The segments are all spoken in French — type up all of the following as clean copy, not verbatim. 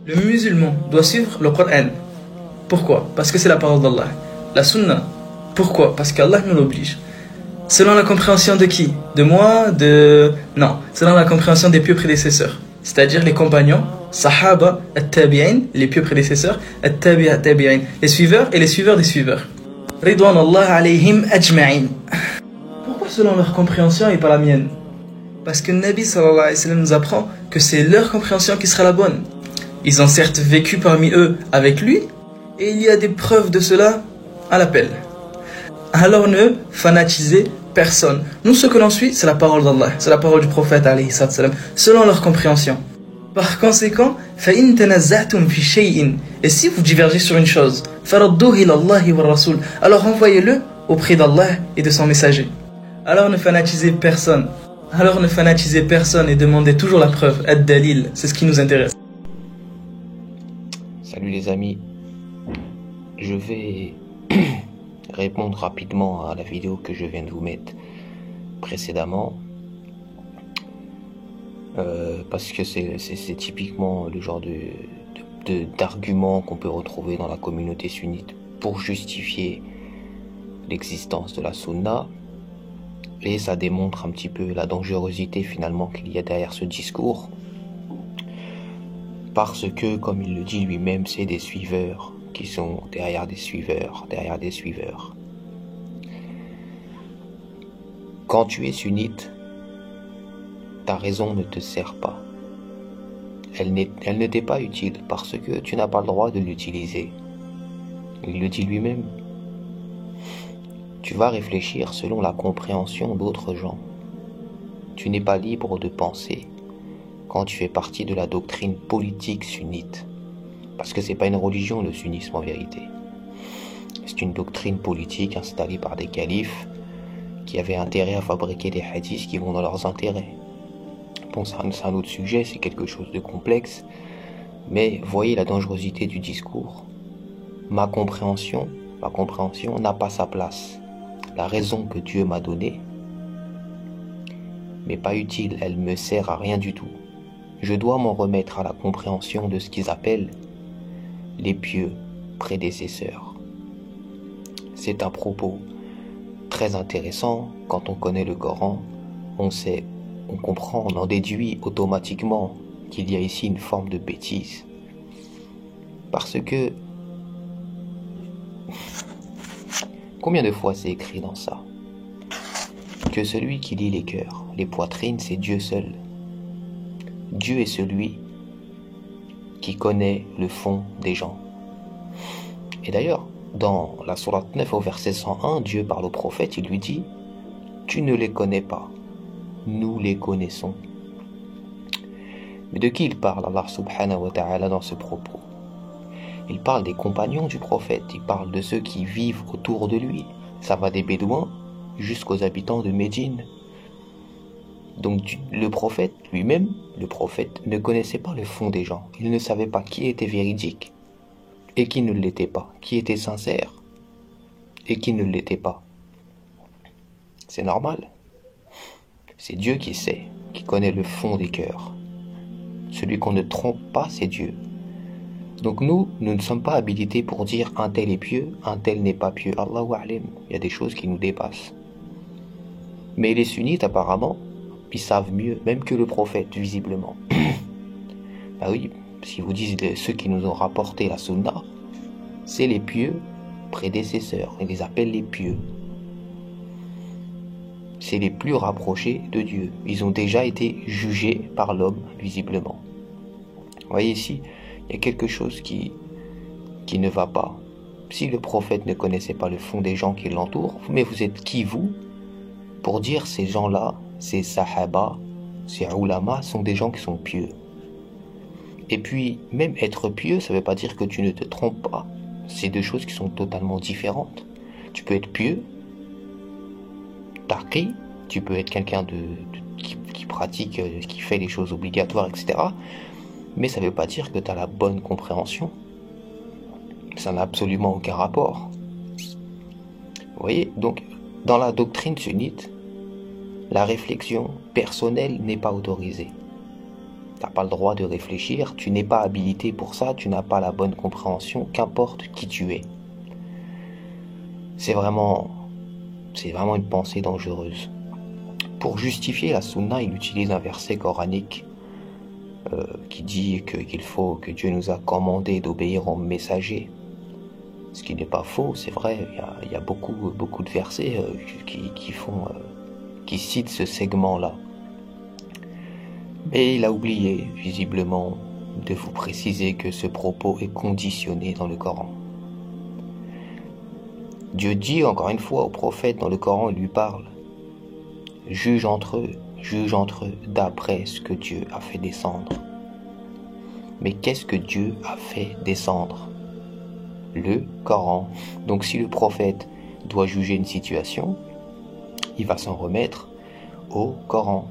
Le musulman doit suivre le Coran. Pourquoi? Parce que c'est la parole d'Allah. La sunna. Pourquoi? Parce qu'Allah nous l'oblige. Selon la compréhension de qui? De moi? Non. Selon la compréhension des pieux prédécesseurs. C'est-à-dire les compagnons, sahaba, at-tabi'in, les pieux prédécesseurs, at-tabi'a, tabi'in, les suiveurs et les suiveurs des suiveurs. Ridwan Allah alayhim ajma'in. Pourquoi selon leur compréhension et pas la mienne? Parce que le Nabi sallallahu alayhi wa sallam nous apprend que c'est leur compréhension qui sera la bonne. Ils ont certes vécu parmi eux avec lui, et il y a des preuves de cela à l'appel. Alors ne fanatisez personne. Nous, ce que l'on suit, c'est la parole d'Allah, c'est la parole du prophète alayhi salam, selon leur compréhension. Par conséquent, فَإِن تَنَزَّعْتُمْ فِي شَيْءٍ, et si vous divergez sur une chose, فَرَدُّوهُ إِلَى اللَّهِ وَالرَّسُولِ, alors envoyez-le auprès d'Allah et de son messager. Alors ne fanatisez personne. Et demandez toujours la preuve, ad-dalil, c'est ce qui nous intéresse. Salut les amis, je vais répondre rapidement à la vidéo que je viens de vous mettre précédemment, parce que c'est typiquement le genre d'argument qu'on peut retrouver dans la communauté sunnite pour justifier l'existence de la sunna, et ça démontre un petit peu la dangerosité finalement qu'il y a derrière ce discours, parce que, comme il le dit lui-même, c'est des suiveurs qui sont derrière des suiveurs. Quand tu es sunnite, ta raison ne te sert pas. Elle ne t'est pas utile parce que tu n'as pas le droit de l'utiliser. Il le dit lui-même. Tu vas réfléchir selon la compréhension d'autres gens. Tu n'es pas libre de penser quand tu fais partie de la doctrine politique sunnite. Parce que c'est pas une religion, le sunnisme en vérité. C'est une doctrine politique installée par des califes qui avaient intérêt à fabriquer des hadiths qui vont dans leurs intérêts. Bon, c'est un autre sujet, c'est quelque chose de complexe, mais voyez la dangerosité du discours. Ma compréhension n'a pas sa place. La raison que Dieu m'a donnée m'est pas utile, elle me sert à rien du tout. Je dois m'en remettre à la compréhension de ce qu'ils appellent les pieux prédécesseurs. C'est un propos très intéressant. Quand on connaît le Coran, on comprend, on en déduit automatiquement qu'il y a ici une forme de bêtise. Parce que combien de fois c'est écrit dans ça que celui qui lit les cœurs, les poitrines, c'est Dieu seul. Dieu est celui qui connaît le fond des gens. Et d'ailleurs, dans la sourate 9 au verset 101, Dieu parle au prophète, il lui dit « Tu ne les connais pas, nous les connaissons ». Mais de qui il parle, Allah subhanahu wa ta'ala, dans ce propos? Il parle des compagnons du prophète, il parle de ceux qui vivent autour de lui. Ça va des Bédouins jusqu'aux habitants de Médine. Donc le prophète lui-même, ne connaissait pas le fond des gens. Il ne savait pas qui était véridique et qui ne l'était pas, qui était sincère et qui ne l'était pas. C'est normal. C'est Dieu qui sait, qui connaît le fond des cœurs. Celui qu'on ne trompe pas, c'est Dieu. Donc nous ne sommes pas habilités pour dire un tel est pieux, un tel n'est pas pieux. Allahu a'lam, il y a des choses qui nous dépassent. Mais les sunnites, apparemment, ils savent mieux, même que le prophète, visiblement. Ah oui, si vous dites ceux qui nous ont rapporté la sunna, c'est les pieux prédécesseurs. Ils les appellent les pieux. C'est les plus rapprochés de Dieu. Ils ont déjà été jugés par l'homme, visiblement. Vous voyez ici, il y a quelque chose qui ne va pas. Si le prophète ne connaissait pas le fond des gens qui l'entourent, mais vous êtes qui, vous, pour dire ces gens-là, ces sahaba, ces ulama, sont des gens qui sont pieux. Et puis, même être pieux, ça ne veut pas dire que tu ne te trompes pas. C'est deux choses qui sont totalement différentes. Tu peux être pieux, taqi, tu peux être quelqu'un qui pratique, qui fait les choses obligatoires, etc. Mais ça ne veut pas dire que tu as la bonne compréhension. Ça n'a absolument aucun rapport. Vous voyez, donc, dans la doctrine sunnite, la réflexion personnelle n'est pas autorisée. n'as pas le droit de réfléchir, tu n'es pas habilité pour ça, tu n'as pas la bonne compréhension, qu'importe qui tu es. C'est vraiment une pensée dangereuse. Pour justifier la sunna, il utilise un verset coranique qui dit que Dieu nous a commandé d'obéir aux messagers. Ce qui n'est pas faux, c'est vrai, il y a beaucoup de versets qui citent ce segment-là. Mais il a oublié, visiblement, de vous préciser que ce propos est conditionné dans le Coran. Dieu dit encore une fois au prophète dans le Coran, il lui parle. Juge entre eux d'après ce que Dieu a fait descendre. Mais qu'est-ce que Dieu a fait descendre? Le Coran. Donc si le prophète doit juger une situation, il va s'en remettre au Coran.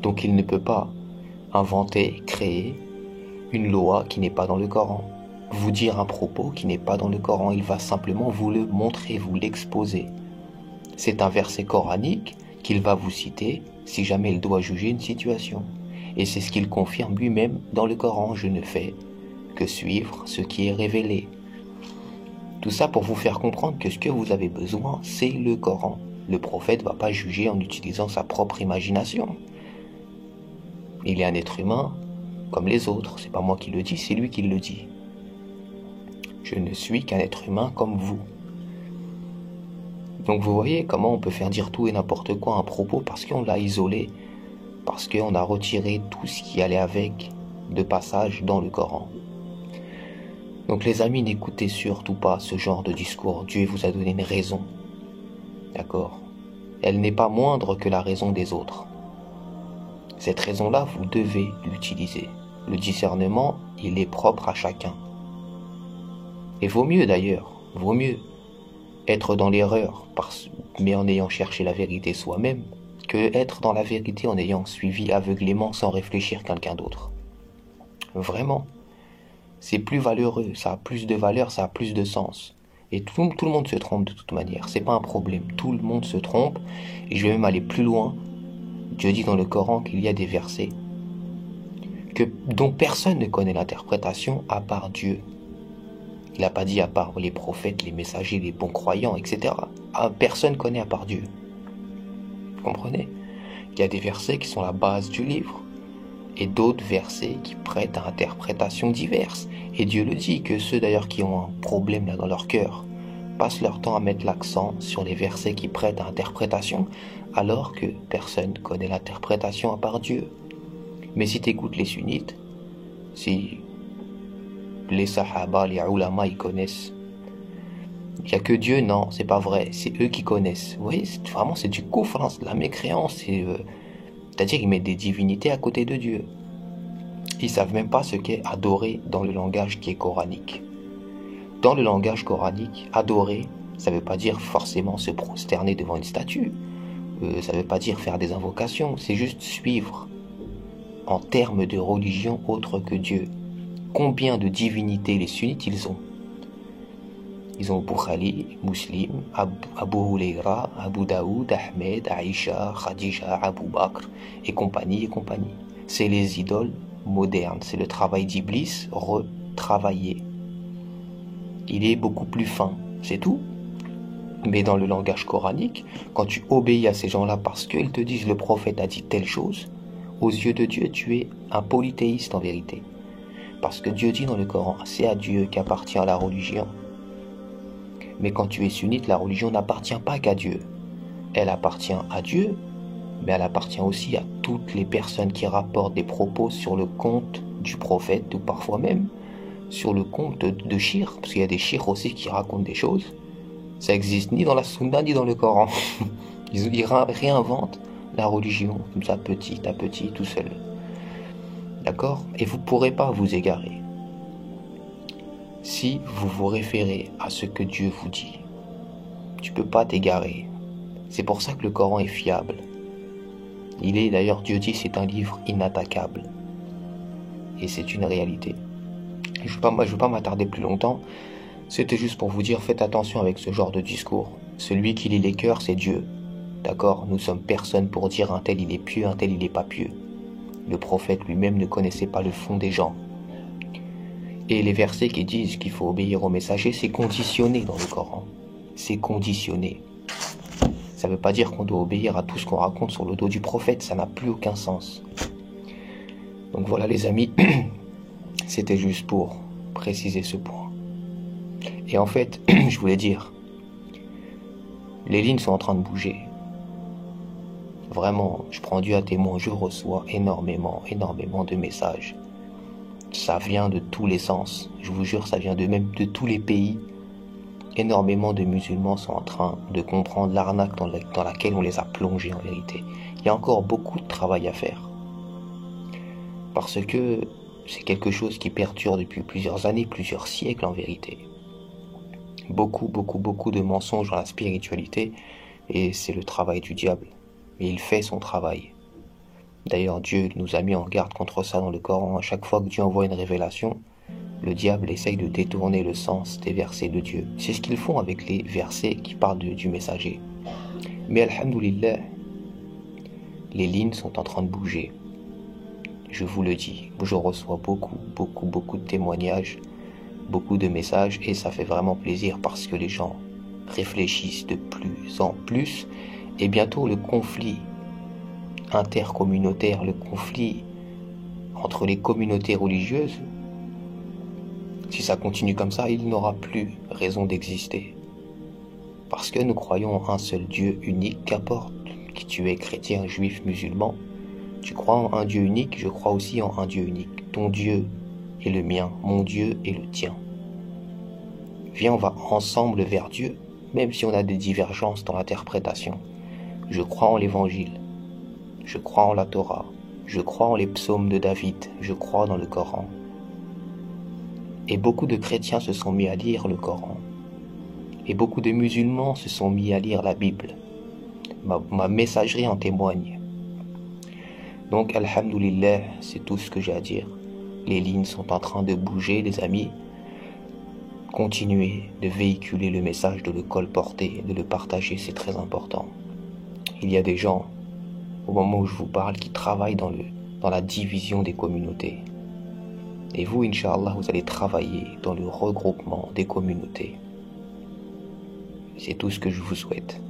Donc il ne peut pas inventer, créer une loi qui n'est pas dans le Coran. Vous dire un propos qui n'est pas dans le Coran, il va simplement vous le montrer, vous l'exposer. C'est un verset coranique qu'il va vous citer si jamais il doit juger une situation. Et c'est ce qu'il confirme lui-même dans le Coran. Je ne fais que suivre ce qui est révélé. Tout ça pour vous faire comprendre que ce que vous avez besoin, c'est le Coran. Le prophète ne va pas juger en utilisant sa propre imagination. Il est un être humain comme les autres. C'est pas moi qui le dis, c'est lui qui le dit. Je ne suis qu'un être humain comme vous. Donc vous voyez comment on peut faire dire tout et n'importe quoi à un propos parce qu'on l'a isolé, parce qu'on a retiré tout ce qui allait avec de passage dans le Coran. Donc les amis, n'écoutez surtout pas ce genre de discours. Dieu vous a donné une raison. D'accord? Elle n'est pas moindre que la raison des autres. Cette raison-là, vous devez l'utiliser. Le discernement, il est propre à chacun. Et vaut mieux d'ailleurs, être dans l'erreur, mais en ayant cherché la vérité soi-même, que être dans la vérité en ayant suivi aveuglément sans réfléchir quelqu'un d'autre. Vraiment, c'est plus valeureux, ça a plus de valeur, ça a plus de sens. Et tout le monde se trompe de toute manière, c'est pas un problème, tout le monde se trompe, et je vais même aller plus loin. Dieu dit dans le Coran qu'il y a des versets dont personne ne connaît l'interprétation à part Dieu. Il n'a pas dit à part les prophètes, les messagers, les bons croyants, etc. Personne ne connaît à part Dieu. Vous comprenez? Il y a des versets qui sont la base du livre et d'autres versets qui prêtent à interprétations diverses. Et Dieu le dit que ceux d'ailleurs qui ont un problème là dans leur cœur passent leur temps à mettre l'accent sur les versets qui prêtent à interprétation alors que personne ne connaît l'interprétation à part Dieu. Mais si tu écoutes les sunnites, si les sahaba, les ulama, ils connaissent. Il n'y a que Dieu, non, c'est pas vrai, c'est eux qui connaissent. Vous voyez, c'est du kufr, c'est de la mécréance. C'est-à-dire qu'ils mettent des divinités à côté de Dieu. Ils savent même pas ce qu'est adorer dans le langage qui est coranique. Dans le langage coranique, adorer, ça ne veut pas dire forcément se prosterner devant une statue. Ça ne veut pas dire faire des invocations, c'est juste suivre en termes de religion autre que Dieu. Combien de divinités les sunnites ils ont? Ils ont Bukhari, Muslim, Abu Huraira, Abu Daoud, Ahmed, Aïcha, Khadija, Abu Bakr et compagnie et compagnie. C'est les idoles modernes, c'est le travail d'Iblis retravaillé. Il est beaucoup plus fin, c'est tout. Mais dans le langage coranique, quand tu obéis à ces gens-là parce qu'ils te disent le prophète a dit telle chose, aux yeux de Dieu, tu es un polythéiste en vérité. Parce que Dieu dit dans le Coran, c'est à Dieu qu'appartient la religion. Mais quand tu es sunnite, la religion n'appartient pas qu'à Dieu. Elle appartient à Dieu, mais elle appartient aussi à toutes les personnes qui rapportent des propos sur le compte du prophète, ou parfois même sur le compte de shir, parce qu'il y a des shirs aussi qui racontent des choses. Ça existe ni dans la sunna ni dans le Coran. Ils réinventent la religion, comme ça, petit à petit, tout seul. D'accord? Et vous ne pourrez pas vous égarer si vous vous référez à ce que Dieu vous dit. Tu ne peux pas t'égarer. C'est pour ça que le Coran est fiable. Il est d'ailleurs, Dieu dit, c'est un livre inattaquable. Et c'est une réalité. Je ne veux pas m'attarder plus longtemps. C'était juste pour vous dire, faites attention avec ce genre de discours. Celui qui lit les cœurs, c'est Dieu. D'accord? Nous sommes personne pour dire un tel il est pieux, un tel il est pas pieux. Le prophète lui-même ne connaissait pas le fond des gens. Et les versets qui disent qu'il faut obéir au messager, c'est conditionné dans le Coran. C'est conditionné. Ça ne veut pas dire qu'on doit obéir à tout ce qu'on raconte sur le dos du prophète, ça n'a plus aucun sens. Donc voilà les amis, c'était juste pour préciser ce point. Et en fait, je voulais dire, les lignes sont en train de bouger. Vraiment, je prends Dieu à témoin, je reçois énormément de messages. Ça vient de tous les sens, je vous jure, ça vient même de tous les pays. Énormément de musulmans sont en train de comprendre l'arnaque dans laquelle on les a plongés en vérité. Il y a encore beaucoup de travail à faire. Parce que c'est quelque chose qui perdure depuis plusieurs années, plusieurs siècles en vérité. Beaucoup de mensonges dans la spiritualité, et c'est le travail du diable. Et il fait son travail. D'ailleurs, Dieu nous a mis en garde contre ça dans le Coran. À chaque fois que Dieu envoie une révélation, le diable essaye de détourner le sens des versets de Dieu. C'est ce qu'ils font avec les versets qui parlent du messager. Mais alhamdoulilah, les lignes sont en train de bouger. Je vous le dis, je reçois beaucoup de témoignages, beaucoup de messages, et ça fait vraiment plaisir parce que les gens réfléchissent de plus en plus, et bientôt le conflit intercommunautaire, le conflit entre les communautés religieuses, si ça continue comme ça, il n'aura plus raison d'exister. Parce que nous croyons en un seul Dieu unique, qu'importe que tu es chrétien, juif, musulman, tu crois en un Dieu unique, je crois aussi en un Dieu unique. Ton Dieu est le mien, mon Dieu est le tien. Viens, on va ensemble vers Dieu, même si on a des divergences dans l'interprétation. Je crois en l'évangile, je crois en la Torah, je crois en les psaumes de David, je crois dans le Coran. Et beaucoup de chrétiens se sont mis à lire le Coran. Et beaucoup de musulmans se sont mis à lire la Bible. Ma messagerie en témoigne. Donc, alhamdoulilah, c'est tout ce que j'ai à dire. Les lignes sont en train de bouger, les amis. Continuez de véhiculer le message, de le colporter, de le partager, c'est très important. Il y a des gens, au moment où je vous parle, qui travaillent dans la division des communautés. Et vous, Inch'Allah, vous allez travailler dans le regroupement des communautés. C'est tout ce que je vous souhaite.